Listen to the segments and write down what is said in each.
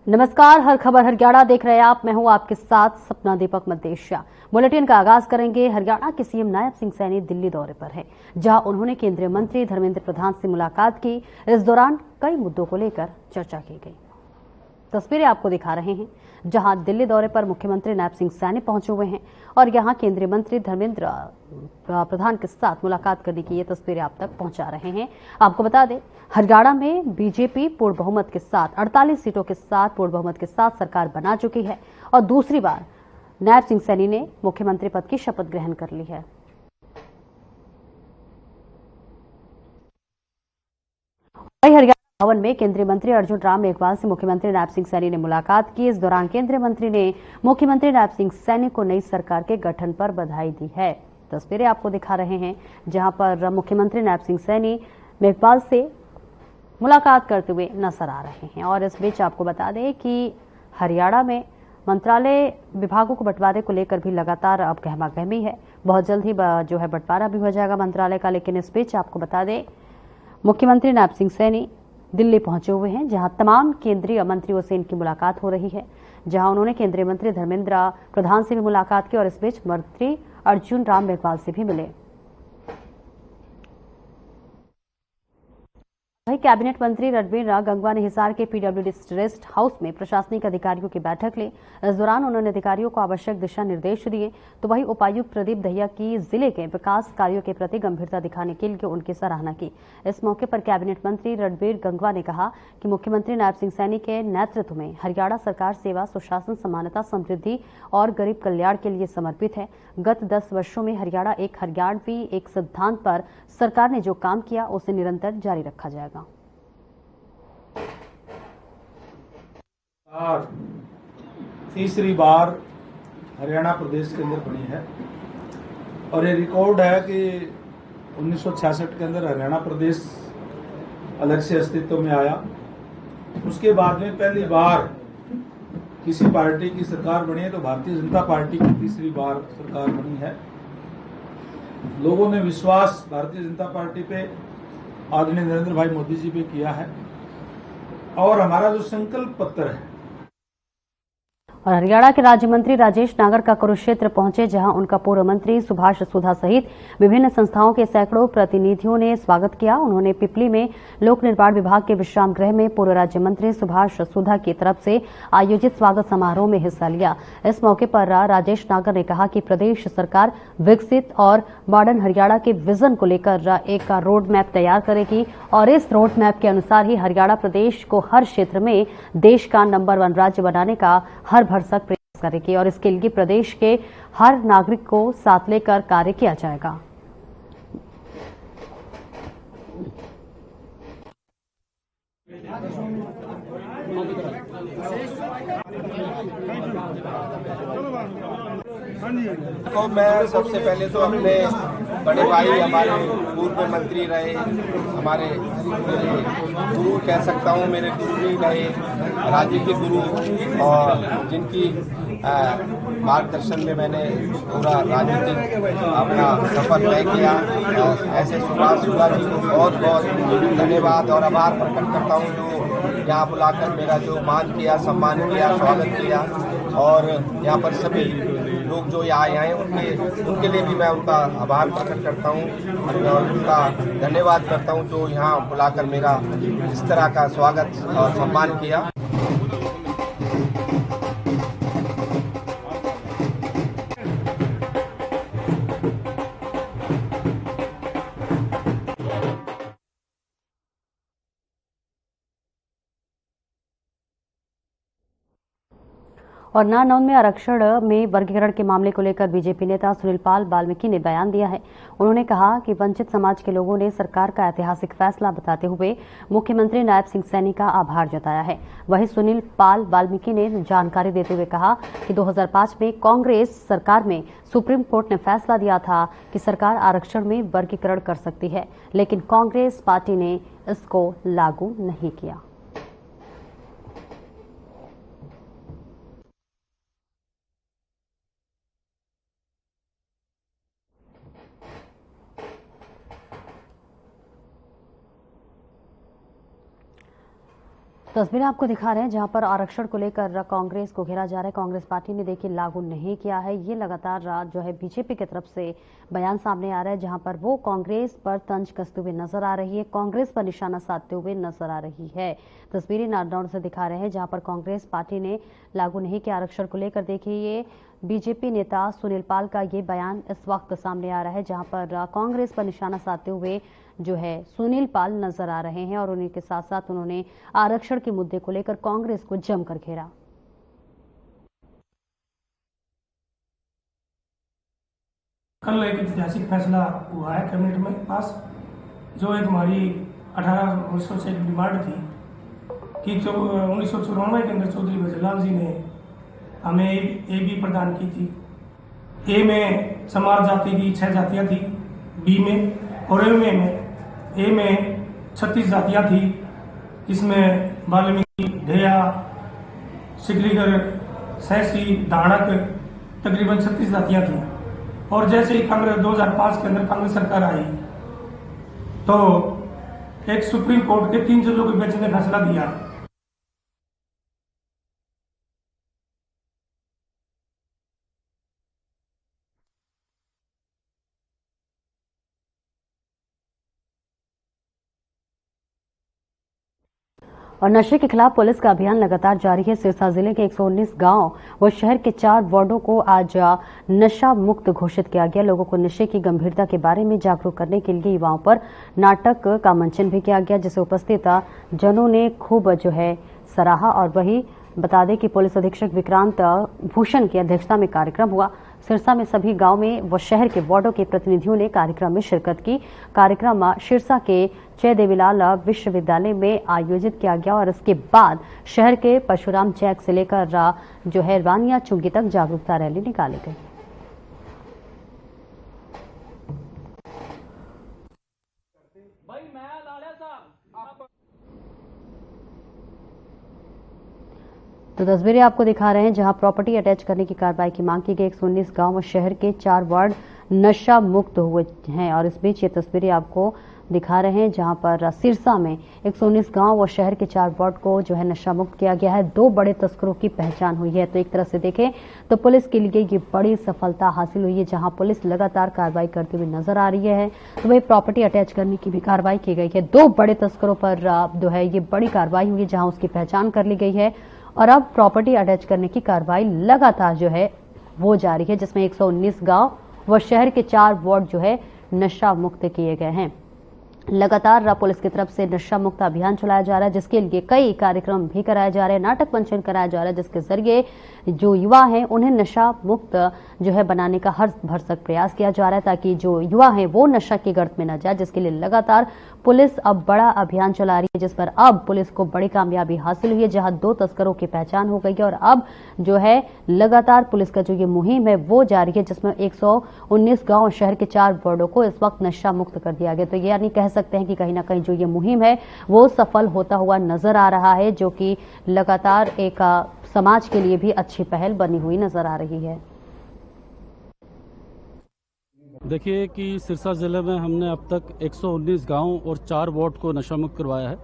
नमस्कार, हर खबर हरियाणा देख रहे हैं आप। मैं हूं आपके साथ सपना दीपक मदेशिया। बुलेटिन का आगाज करेंगे। हरियाणा के सीएम नायब सिंह सैनी दिल्ली दौरे पर है, जहां उन्होंने केंद्रीय मंत्री धर्मेंद्र प्रधान से मुलाकात की। इस दौरान कई मुद्दों को लेकर चर्चा की गई। तस्वीरें आपको दिखा रहे हैं, जहां दिल्ली दौरे पर मुख्यमंत्री नायब सिंह सैनी पहुंचे हुए हैं और यहां केंद्रीय मंत्री धर्मेंद्र प्रधान के साथ मुलाकात करने की ये तस्वीरें आप तक पहुंचा रहे हैं। आपको बता दें, हरियाणा में बीजेपी पूर्ण बहुमत के साथ 48 सीटों के साथ पूर्ण बहुमत के साथ सरकार बना चुकी है और दूसरी बार नायब सिंह सैनी ने मुख्यमंत्री पद की शपथ ग्रहण कर ली है। वहीं हरियाणा भवन में केंद्रीय मंत्री अर्जुन राम मेघवाल से मुख्यमंत्री नायब सिंह सैनी ने मुलाकात की। इस दौरान केंद्रीय मंत्री ने मुख्यमंत्री नायब सिंह सैनी को नई सरकार के गठन पर बधाई दी है। तस्वीरें आपको दिखा रहे हैं, जहां पर मुख्यमंत्री नायब सिंह सैनी मेघवाल से मुलाकात करते हुए नजर आ रहे हैं। और इस बीच आपको बता दें कि हरियाणा में मंत्रालय विभागों को बंटवारे को लेकर भी लगातार अब गहमागहमी है। बहुत जल्द ही जो है बंटवारा भी हो जाएगा मंत्रालय का। लेकिन इस बीच आपको बता दें, मुख्यमंत्री नायब सिंह सैनी दिल्ली पहुंचे हुए हैं, जहां तमाम केंद्रीय मंत्रियों से इनकी मुलाकात हो रही है, जहां उन्होंने केंद्रीय मंत्री धर्मेंद्र प्रधान से भी मुलाकात की और इस बीच मंत्री अर्जुन राम मेघवाल से भी मिले। वहीं कैबिनेट मंत्री रणबीर गंगवा ने हिसार के पीडब्ल्यूडी रेस्ट हाउस में प्रशासनिक अधिकारियों की बैठक ली। इस दौरान उन्होंने अधिकारियों को आवश्यक दिशा निर्देश दिए। तो वहीं उपायुक्त प्रदीप दहिया की जिले के विकास कार्यों के प्रति गंभीरता दिखाने के लिए उनकी सराहना की। इस मौके पर कैबिनेट मंत्री रणबीर गंगवा ने कहा कि मुख्यमंत्री नायब सिंह सैनी के नेतृत्व में हरियाणा सरकार सेवा, सुशासन, समानता, समृद्धि और गरीब कल्याण के लिए समर्पित है। गत 10 वर्षों में हरियाणा एक हरियाणवी एक सिद्धांत पर सरकार ने जो काम किया उसे निरंतर जारी रखा जाएगा। तीसरी बार हरियाणा प्रदेश के अंदर बनी है और ये रिकॉर्ड है कि 1966 के अंदर हरियाणा प्रदेश अलग से अस्तित्व में आया। उसके बाद में पहली बार किसी पार्टी की सरकार बनी है तो भारतीय जनता पार्टी की तीसरी बार सरकार बनी है। लोगों ने विश्वास भारतीय जनता पार्टी पे, आदरणीय नरेंद्र भाई मोदी जी पे किया है और हमारा जो संकल्प पत्र है। और हरियाणा के राज्य मंत्री राजेश नागर का कुरुक्षेत्र पहुंचे, जहां उनका पूर्व मंत्री सुभाष सुधा सहित विभिन्न संस्थाओं के सैकड़ों प्रतिनिधियों ने स्वागत किया। उन्होंने पिपली में लोक निर्माण विभाग के विश्राम गृह में पूर्व राज्य मंत्री सुभाष सुधा की तरफ से आयोजित स्वागत समारोह में हिस्सा लिया। इस मौके पर राजेश नागर ने कहा कि प्रदेश सरकार विकसित और मॉडर्न हरियाणा के विजन को लेकर एक रोड मैप तैयार करेगी और इस रोड मैप के अनुसार ही हरियाणा प्रदेश को हर क्षेत्र में देश का नंबर 1 राज्य बनाने का हर भरसक प्रयास करेगी और इसके लिए प्रदेश के हर नागरिक को साथ लेकर कार्य किया जाएगा। तो मैं सबसे पहले तो अपने बड़े भाई, हमारे पूर्व मंत्री रहे, हमारे गुरु कह सकता हूँ, मेरे गुरु भी रहे, राजनीतिक गुरु, और जिनकी मार्गदर्शन में मैंने पूरा राजनीतिक अपना सफर तय किया। ऐसे सुभाष सुधा जी को बहुत बहुत धन्यवाद और आभार प्रकट करता हूँ, जो यहाँ बुलाकर मेरा जो मान किया, सम्मान किया, स्वागत किया। और यहाँ पर सभी लोग जो यहाँ आए हैं उनके लिए भी मैं उनका आभार प्रकट करता हूँ और उनका धन्यवाद करता हूँ, जो यहाँ बुलाकर मेरा इस तरह का स्वागत और सम्मान किया। और नानौन में आरक्षण में वर्गीकरण के मामले को लेकर बीजेपी नेता सुनील पाल वाल्मीकि ने बयान दिया है। उन्होंने कहा कि वंचित समाज के लोगों ने सरकार का ऐतिहासिक फैसला बताते हुए मुख्यमंत्री नायब सिंह सैनी का आभार जताया है। वहीं सुनील पाल वाल्मीकि ने जानकारी देते हुए कहा कि 2005 में कांग्रेस सरकार में सुप्रीम कोर्ट ने फैसला दिया था कि सरकार आरक्षण में वर्गीकरण कर सकती है, लेकिन कांग्रेस पार्टी ने इसको लागू नहीं किया। तस्वीरें आपको दिखा रहे हैं जहां पर आरक्षण को लेकर कांग्रेस को घेरा जा रहा है। कांग्रेस पार्टी ने देखिए लागू नहीं किया है, ये लगातार जो है बीजेपी की तरफ से बयान सामने आ रहा है, जहां पर वो कांग्रेस पर तंज कसते हुए नजर आ रही है, कांग्रेस पर निशाना साधते हुए नजर आ रही है। तस्वीरें नारनौल से दिखा रहे हैं जहां पर कांग्रेस पार्टी ने लागू नहीं किया आरक्षण को लेकर। देखिए ये बीजेपी नेता सुनील पाल का ये बयान इस वक्त सामने आ रहा है, जहां पर कांग्रेस पर निशाना साधते हुए जो है सुनील पाल नजर आ रहे हैं और उन्हीं के साथ साथ उन्होंने आरक्षण के मुद्दे को लेकर कांग्रेस को जमकर घेरा। कल एक ऐतिहासिक फैसला हुआ है कैबिनेट में पास, जो एक हमारी 18 से एक डिमांड थी कि जो 1994 के अंदर चौधरी भजनलाल जी ने हमें ए बी प्रदान की थी। ए में समाज जाति की 6 जातियां थी, बी में और ए में 36 जातियां थी, जिसमें वाल्मीकि, ढेया, सिकलीगर, सहसी, धाड़क तकरीबन 36 जातियां थी। और जैसे ही कांग्रेस 2005 के अंदर कांग्रेस सरकार आई तो एक सुप्रीम कोर्ट के 3 जजों के बेंच ने फैसला दिया और नशे के खिलाफ पुलिस का अभियान लगातार जारी है। सिरसा जिले के 119 गांव व शहर के 4 वार्डों को आज नशा मुक्त घोषित किया गया। लोगों को नशे की गंभीरता के बारे में जागरूक करने के लिए युवाओं पर नाटक का मंचन भी किया गया, जिसे उपस्थित जनों ने खूब जो है सराहा। और वही बता दें कि पुलिस अधीक्षक विक्रांत भूषण की अध्यक्षता में कार्यक्रम हुआ। सिरसा में सभी गांव में व शहर के वार्डों के प्रतिनिधियों ने कार्यक्रम में शिरकत की। कार्यक्रम सिरसा के जय देवीलाल विश्वविद्यालय में आयोजित किया गया और इसके बाद शहर के परशुराम चौक से लेकर जो है रानिया चुंगी तक जागरूकता रैली निकाली गई। तो तस्वीरें आपको दिखा रहे हैं जहां प्रॉपर्टी अटैच करने की कार्रवाई की मांग की गई। 119 गांव व शहर के 4 वार्ड नशा मुक्त हुए हैं और इस बीच ये तस्वीरें आपको दिखा रहे हैं जहां पर सिरसा में 119 गांव व शहर के 4 वार्ड को जो है नशा मुक्त किया गया है। 2 बड़े तस्करों की पहचान हुई है। तो एक तरह से देखें तो पुलिस के लिए ये बड़ी सफलता हासिल हुई है, जहां पुलिस लगातार कार्रवाई करती हुई नजर आ रही है। तो वही प्रॉपर्टी अटैच करने की भी कार्रवाई की गई है। 2 बड़े तस्करों पर जो है ये बड़ी कार्रवाई हुई है, जहां उसकी पहचान कर ली गई है और अब प्रॉपर्टी अटैच करने की कार्रवाई लगातार जो है वो जारी है, जिसमें 119 गांव व शहर के 4 वार्ड जो है नशा मुक्त किए गए हैं। लगातार पुलिस की तरफ से नशा मुक्त अभियान चलाया जा रहा है, जिसके लिए कई कार्यक्रम भी कराए जा रहे हैं, नाटक मंचन कराया जा रहा है, जिसके जरिए जो युवा हैं उन्हें नशा मुक्त जो है बनाने का हर भरसक प्रयास किया जा रहा है, ताकि जो युवा हैं वो नशा की गर्त में न जाए, जिसके लिए लगातार पुलिस अब बड़ा अभियान चला रही है, जिस पर अब पुलिस को बड़ी कामयाबी हासिल हुई है, जहां 2 तस्करों की पहचान हो गई है और अब जो है लगातार पुलिस का जो ये मुहिम है वो जारी है, जिसमें 119 गांव और शहर के 4 वार्डों को इस वक्त नशा मुक्त कर दिया गया। तो ये यानी कह सकते हैं कि कहीं ना कहीं जो ये मुहिम है वो सफल होता हुआ नजर आ रहा है, जो कि लगातार एक समाज के लिए भी अच्छी पहल बनी हुई नजर आ रही है। देखिए कि सिरसा ज़िले में हमने अब तक 119 गांव और 4 वार्ड को नशा मुक्त करवाया है।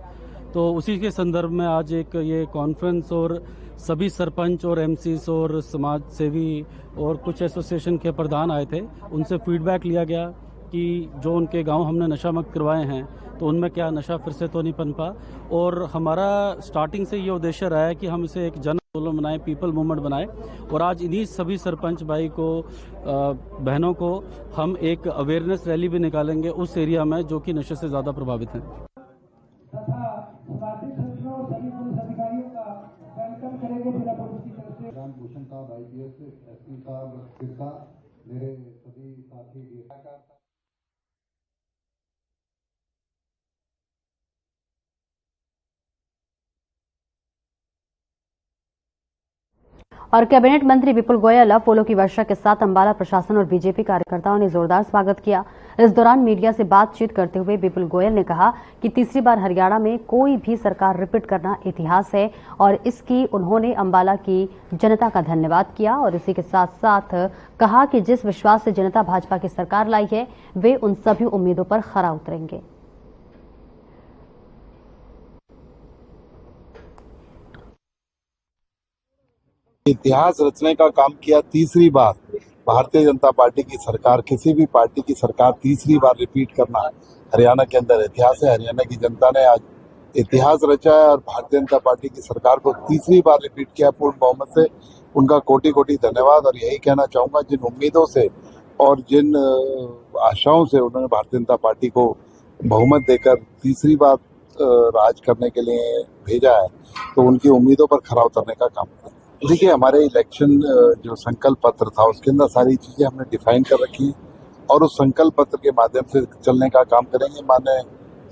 तो उसी के संदर्भ में आज एक ये कॉन्फ्रेंस और सभी सरपंच और एमसीस और समाज सेवी और कुछ एसोसिएशन के प्रधान आए थे, उनसे फीडबैक लिया गया कि जो उनके गांव हमने नशा मुक्त करवाए हैं तो उनमें क्या नशा फिर से तो नहीं पनपा। और हमारा स्टार्टिंग से ये उद्देश्य रहा है कि हम इसे एक जन आंदोलन बनाए, पीपल मूवमेंट बनाए। और आज इन्हीं सभी सरपंच भाई को बहनों को हम एक अवेयरनेस रैली भी निकालेंगे उस एरिया में जो कि नशे से ज़्यादा प्रभावित हैं। भूषण साहब IPS, SP साहब सिरसा, मेरे सभी साथी और कैबिनेट मंत्री विपुल गोयल फूलों की वर्षा के साथ अंबाला प्रशासन और बीजेपी कार्यकर्ताओं ने जोरदार स्वागत किया। इस दौरान मीडिया से बातचीत करते हुए विपुल गोयल ने कहा कि तीसरी बार हरियाणा में कोई भी सरकार रिपीट करना इतिहास है और इसकी उन्होंने अंबाला की जनता का धन्यवाद किया। और इसी के साथ साथ कहा कि जिस विश्वास से जनता भाजपा की सरकार लाई है वे उन सभी उम्मीदों पर खरा उतरेंगे। इतिहास रचने का काम किया। तीसरी बार भारतीय जनता पार्टी की सरकार, किसी भी पार्टी की सरकार तीसरी बार रिपीट करना हरियाणा के अंदर इतिहास है। हरियाणा की जनता ने आज इतिहास रचा है और भारतीय जनता पार्टी की सरकार को तीसरी बार रिपीट किया पूर्ण बहुमत से। उनका कोटि कोटि धन्यवाद। और यही कहना चाहूंगा, जिन उम्मीदों से और जिन आशाओं से उन्होंने भारतीय जनता पार्टी को बहुमत देकर तीसरी बार राज करने के लिए भेजा है, तो उनकी उम्मीदों पर खरा उतरने का काम करें। देखिए, हमारे इलेक्शन जो संकल्प पत्र था उसके अंदर सारी चीजें हमने डिफाइन कर रखी है और उस संकल्प पत्र के माध्यम से चलने का काम करेंगे। माननीय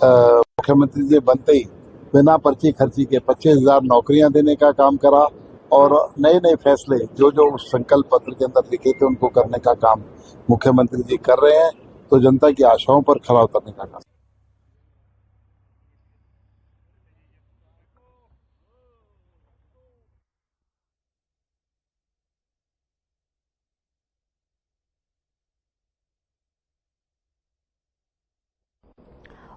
मुख्यमंत्री जी बनते ही बिना पर्ची खर्ची के 25,000 नौकरियां देने का काम करा और नए नए फैसले जो जो उस संकल्प पत्र के अंदर लिखे थे उनको करने का काम मुख्यमंत्री जी कर रहे हैं। तो जनता की आशाओं पर खरा उतरने का काम।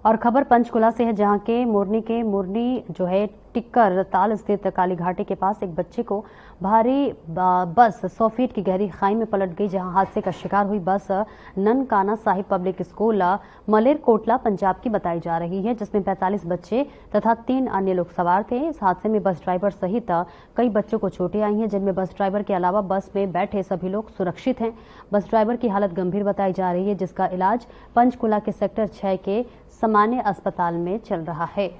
और खबर पंचकुला से है, जहां के मुरनी जो है टिक्कर ताल स्थित काली घाटी के पास एक बच्चे को भारी बस 100 फीट की गहरी खाई में पलट गई। जहां हादसे का शिकार हुई बस ननकाना साहिब पब्लिक स्कूल मलेरकोटला पंजाब की बताई जा रही है, जिसमें 45 बच्चे तथा 3 अन्य लोग सवार थे। इस हादसे में बस ड्राइवर सहित कई बच्चों को चोटें आई हैं, जिनमें बस ड्राइवर के अलावा बस में बैठे सभी लोग सुरक्षित हैं। बस ड्राइवर की हालत गंभीर बताई जा रही है, जिसका इलाज पंचकुला के सेक्टर 6 के सामान्य अस्पताल में चल रहा है।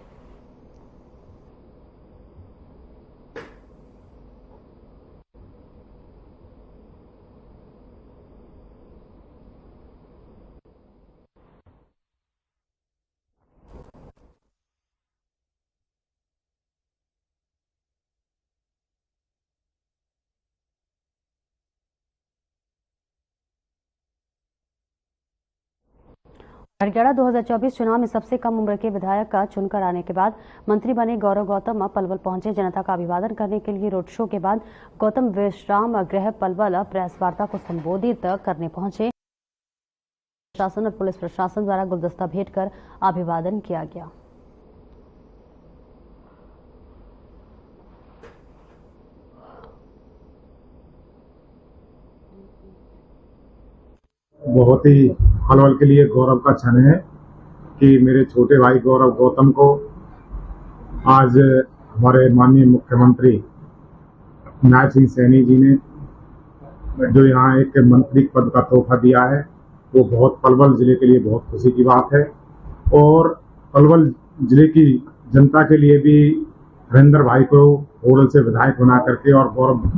हरियाणा 2024 चुनाव में सबसे कम उम्र के विधायक का चुनकर आने के बाद मंत्री बने गौरव गौतम पलवल पहुंचे। जनता का अभिवादन करने के लिए रोड शो के बाद गौतम विश्राम गृह पलवल प्रेस वार्ता को संबोधित करने पहुंचे। प्रशासन और पुलिस प्रशासन द्वारा गुलदस्ता भेंट कर अभिवादन किया गया। बहुत ही पलवल के लिए गौरव का क्षण है कि मेरे छोटे भाई गौरव गौतम को आज हमारे माननीय मुख्यमंत्री नायब सिंह सैनी जी ने जो यहाँ एक मंत्री पद का तोहफा दिया है, वो बहुत पलवल जिले के लिए बहुत खुशी की बात है। और पलवल जिले की जनता के लिए भी हरेंद्र भाई को होडल से विधायक बना करके और गौरव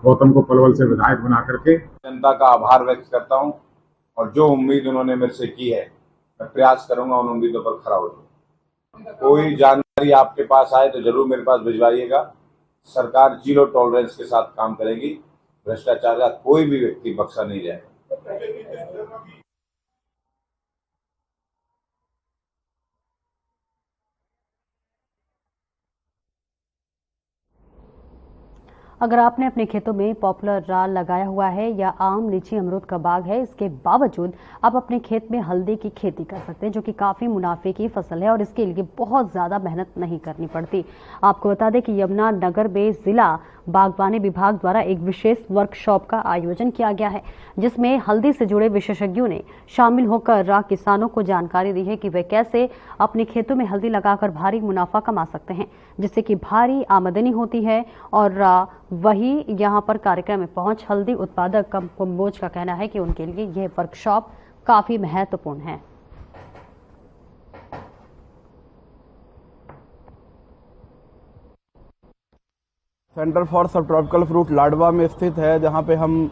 गौतम को पलवल से विधायक बना करके जनता का आभार व्यक्त करता हूँ। और जो उम्मीद उन्होंने मेरे से की है, मैं प्रयास करूंगा उन उम्मीदों पर खरा उतरूं। कोई जानकारी आपके पास आए तो जरूर मेरे पास भिजवाइएगा। सरकार 0 टॉलरेंस के साथ काम करेगी। भ्रष्टाचार का कोई भी व्यक्ति बख्शा नहीं जाएगा। अगर आपने अपने खेतों में पॉपुलर राल लगाया हुआ है या आम, लीची, अमरूद का बाग है, इसके बावजूद आप अपने खेत में हल्दी की खेती कर सकते हैं, जो कि काफी मुनाफे की फसल है और इसके लिए बहुत ज्यादा मेहनत नहीं करनी पड़ती। आपको बता दें कि यमुनानगर में जिला बागवानी विभाग द्वारा एक विशेष वर्कशॉप का आयोजन किया गया है, जिसमें हल्दी से जुड़े विशेषज्ञों ने शामिल होकर किसानों को जानकारी दी है कि वे कैसे अपने खेतों में हल्दी लगाकर भारी मुनाफा कमा सकते हैं, जिससे कि भारी आमदनी होती है। और वही यहां पर कार्यक्रम में पहुंच हल्दी उत्पादक कंबोज का कहना है कि उनके लिए यह वर्कशॉप काफी महत्वपूर्ण है। सेंटर फॉर सब ट्रॉपिकल फ्रूट लाडवा में स्थित है, जहां पे हम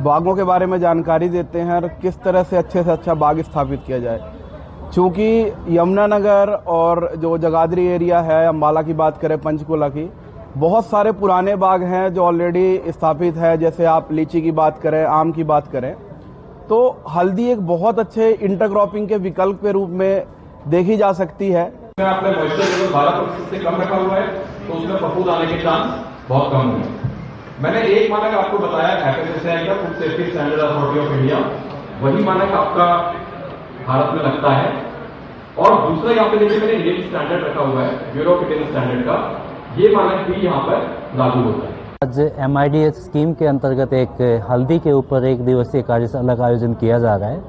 बागों के बारे में जानकारी देते हैं और किस तरह से अच्छा बाग स्थापित किया जाए। चूंकि यमुनानगर और जो जगाधरी एरिया है, अम्बाला की बात करें, पंचकुला की, बहुत सारे पुराने बाग हैं जो ऑलरेडी स्थापित है। जैसे आप लीची की बात करें, आम की बात करें, तो हल्दी एक बहुत अच्छे इंटरक्रॉपिंग के विकल्प के रूप में देखी जा सकती है। आपने मॉइस्चर लेवल 12% से कम रखा हुआ है, तो उसमें फफूंद आने के चांस बहुत कम हुए। मैंने एक मानक आपको बताया FSSAI का, food safety standard authority of India, वही मानक आपका भारत में लगता है। और दूसरा यहाँ पे देखिए मैंने इंडियन स्टैंडर्ड रखा हुआ है, ब्यूरो ऑफ इंडियन स्टैंडर्ड का, ये मानक भी यहाँ पर लागू होता है। आज MIDH स्कीम के अंतर्गत एक हल्दी के ऊपर एक दिवसीय कार्यशाला का आयोजन किया जा रहा है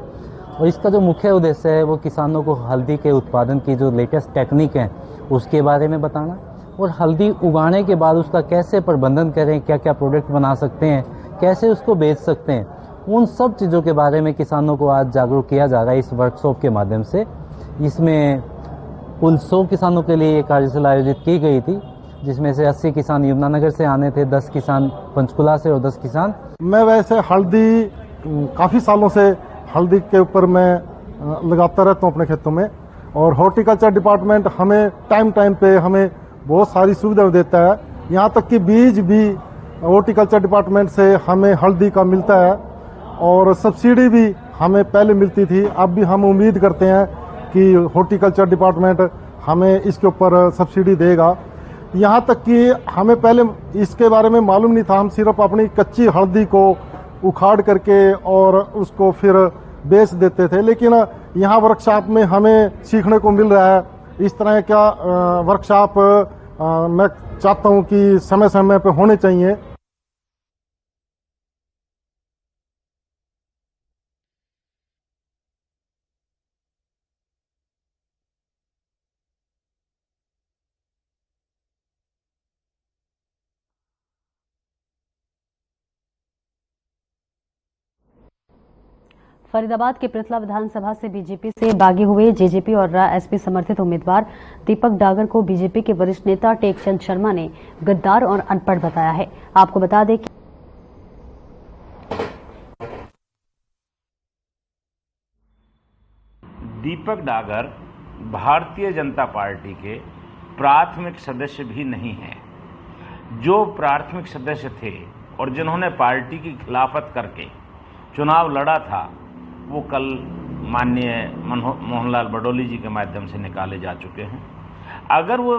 और इसका जो मुख्य उद्देश्य है वो किसानों को हल्दी के उत्पादन की जो लेटेस्ट टेक्निक है उसके बारे में बताना और हल्दी उगाने के बाद उसका कैसे प्रबंधन करें, क्या क्या प्रोडक्ट बना सकते हैं, कैसे उसको बेच सकते हैं, उन सब चीज़ों के बारे में किसानों को आज जागरूक किया जा रहा है इस वर्कशॉप के माध्यम से। इसमें कुल 100 किसानों के लिए ये कार्यशाला आयोजित की गई थी, जिसमें से 80 किसान यमुनानगर से आने थे, 10 किसान पंचकुला से और 10 किसान। मैं वैसे हल्दी काफ़ी सालों से हल्दी के ऊपर मैं लगाता रहता हूँ अपने खेतों में, और हॉर्टिकल्चर डिपार्टमेंट हमें टाइम पे हमें बहुत सारी सुविधाएं देता है। यहाँ तक कि बीज भी हॉर्टिकल्चर डिपार्टमेंट से हमें हल्दी का मिलता है और सब्सिडी भी हमें पहले मिलती थी। अब भी हम उम्मीद करते हैं कि हॉर्टिकल्चर डिपार्टमेंट हमें इसके ऊपर सब्सिडी देगा। यहाँ तक कि हमें पहले इसके बारे में मालूम नहीं था, हम सिर्फ अपनी कच्ची हल्दी को उखाड़ करके और उसको फिर बेच देते थे, लेकिन यहाँ वर्कशॉप में हमें सीखने को मिल रहा है। इस तरह का वर्कशॉप मैं चाहता हूँ कि समय समय पे होने चाहिए। फरीदाबाद के पृथला विधानसभा से बीजेपी से बागी हुए जेजेपी और एसपी समर्थित उम्मीदवार दीपक डागर को बीजेपी के वरिष्ठ नेता टेकचंद शर्मा ने गद्दार और अनपढ़ बताया है। आपको बता दें कि दीपक डागर भारतीय जनता पार्टी के प्राथमिक सदस्य भी नहीं हैं। जो प्राथमिक सदस्य थे और जिन्होंने पार्टी की खिलाफत करके चुनाव लड़ा था, वो कल माननीय मोहनलाल बडोली जी के माध्यम से निकाले जा चुके हैं। अगर वो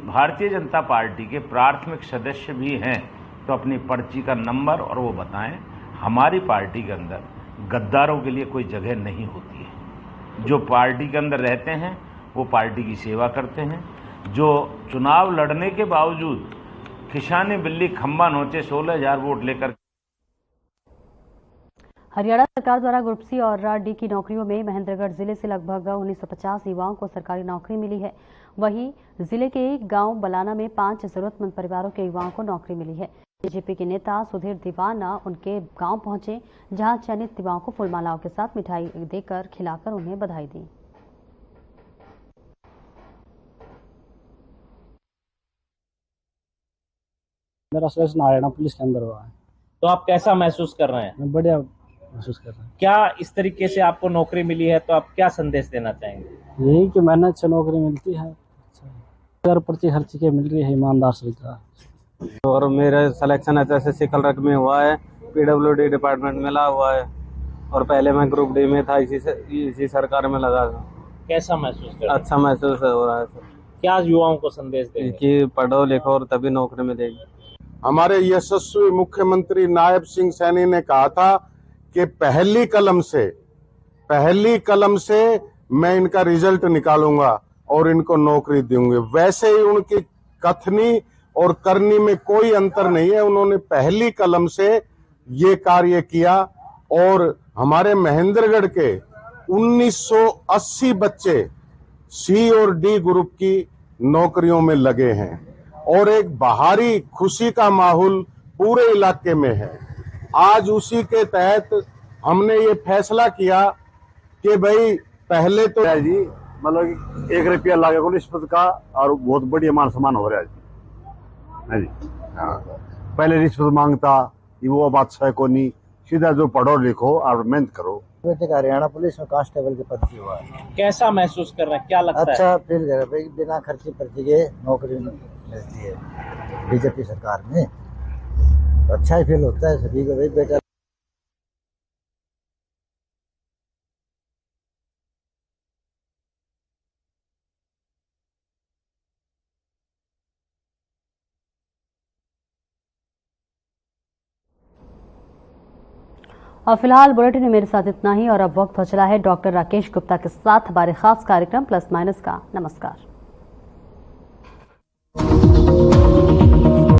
भारतीय जनता पार्टी के प्राथमिक सदस्य भी हैं तो अपनी पर्ची का नंबर और वो बताएं। हमारी पार्टी के अंदर गद्दारों के लिए कोई जगह नहीं होती है। जो पार्टी के अंदर रहते हैं वो पार्टी की सेवा करते हैं। जो चुनाव लड़ने के बावजूद खिशानी बिल्ली खंबा नोचे 16,000 वोट लेकर। हरियाणा सरकार द्वारा ग्रुप सी और डी की नौकरियों में महेंद्रगढ़ जिले से लगभग 1950 युवाओं को सरकारी नौकरी मिली है। वहीं जिले के गांव बलाना में 5 जरूरतमंद परिवारों के युवाओं को नौकरी मिली है। बीजेपी के नेता सुधीर दीवाना उनके गांव पहुंचे, जहां चयनित युवाओं को फूलमालाओं के साथ मिठाई देकर खिलाकर उन्हें बधाई दी। मेरा सिलेक्शन हरियाणा पुलिस के अंदर हुआ है। तो आप कैसा महसूस कर रहे हैं? मैं बढ़िया महसूस कर रहा हूँ। क्या इस तरीके से आपको नौकरी मिली है तो आप क्या संदेश देना चाहेंगे? यही कि मेहनत से नौकरी मिलती है, घर पर्ची हर चीज़ मिल रही है, ईमानदार से मिलता है। और मेरा सिलेक्शन SSC कलरक में हुआ है, PWD डिपार्टमेंट मिला हुआ है और पहले मैं ग्रुप डी में था, इसी सरकार में लगा था। कैसा महसूस कर रहे हैं? अच्छा महसूस हो रहा है सर। क्या युवाओं को संदेश देंगे? कि पढ़ो लिखो और तभी नौकरी मिलेगी। हमारे यशस्वी मुख्यमंत्री नायब सिंह सैनी ने कहा था कि पहली कलम से मैं इनका रिजल्ट निकालूंगा और इनको नौकरी दूंगी। वैसे ही उनकी कथनी और करनी में कोई अंतर नहीं है। उन्होंने पहली कलम से ये कार्य किया और हमारे महेंद्रगढ़ के 1980 बच्चे सी और डी ग्रुप की नौकरियों में लगे हैं और एक बाहरी खुशी का माहौल पूरे इलाके में है। आज उसी के तहत हमने ये फैसला किया कि भाई पहले तो जी मतलब 1 रुपया लागे को रिश्वत का और बहुत बढ़िया मान सम्मान हो रहा है जी। हाँ, पहले रिश्वत मांगता वो बात है को नहीं, सीधा जो पढ़ो लिखो और मेहनत करो। बेटे का हरियाणा पुलिस में कांस्टेबल के पद हुआ है। कैसा महसूस कर रहे हैं? क्या लगता है? अच्छा फील कर रहे हैं, बिना खर्ची पर्ची के नौकरी मिलती है बीजेपी सरकार में, तो अच्छा ही फील होता है सभी को। भाई बेटा और फिलहाल बुलेटिन में मेरे साथ इतना ही और अब वक्त हो चला है डॉक्टर राकेश गुप्ता के साथ हमारे खास कार्यक्रम प्लस माइनस का। नमस्कार।